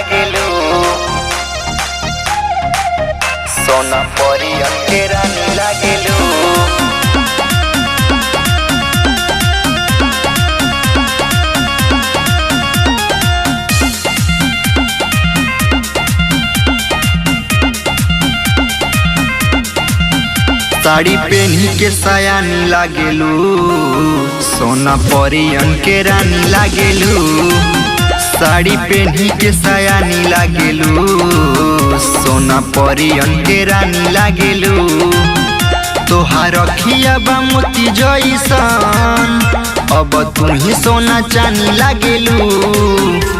लागेलू, सोना परियन के रानी लागेलू। साड़ी पहनी के सयानी लागेलू, सोना परियन के रानी लागेलू। साड़ी पहनी के सयानी लागेलू, सोना परियन के रानी लागेलू। तोहार अखिया बा मोती जइसन, अब तू ही सोना चानी लागेलू।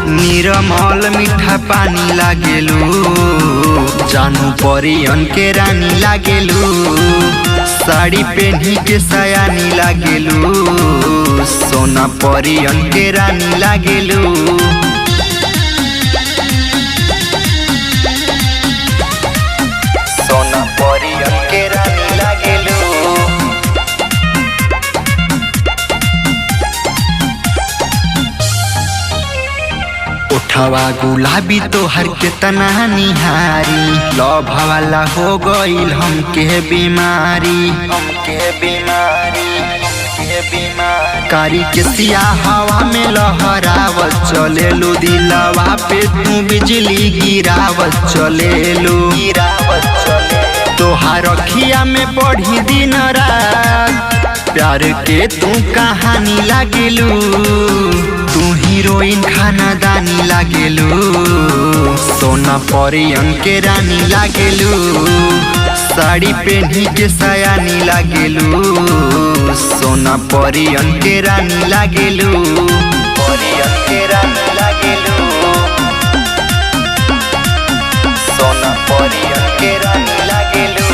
निरमल मीठा पानी लागेलू, जानू परियन के रानी लागेलू। साड़ी पहनी के सयानी लागेलू, सोना परियन के रानी लागेलू। सोना परियन के रानी लागेलू। उठवा गुलाबी तोहर के तना निहारी, लव वाला हो गईल हमके बीमारी, हमके बीमारी, हमके बीमारी। कारी के सिया हवा में लहरावत चलेलू, दिलवा पे तू बिजली गिरावत चलेलू, गिरावत चलेलू। तोहार अखिया में पढ़ी दिन रात, प्यार के तू कहानी लागेलू। तू हीरोइन खानादानी लागेलू, सोना परियन के रानी लागेलू। साड़ी पहनी के सयानी लागेलू, सोना परियन के रानी लागेलू। परियन के रानी लागेलू, सोना परियन के रानी लागेलू।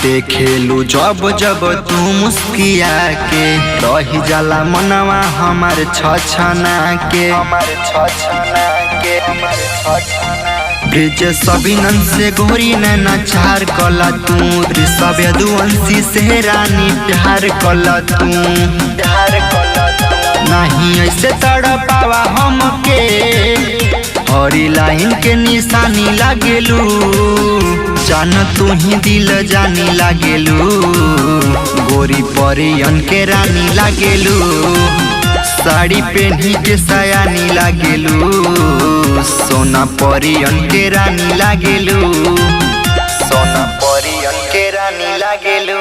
देखेलू जब जब तू मुस्किया के, रही जाला मनवा हमार छछना के, हमार छछना के, हमार छछना। ब्रिज सबिनन से गोरी नैना चार कला तू, ऋषभ यदुवंशी से रानी प्यार कला तू, प्यार कला तू। नहीं ऐसे तड़पावा हमके, हरी लाइन के निशानी लागेलू। जान तू ही दिल जानी लागेलू, गोरी परियन के रानी लागेलू। साड़ी पहनी के सयानी लागेलू, सोना परियन के रानी लागेलू, सोना परियन के रानी लागेलू।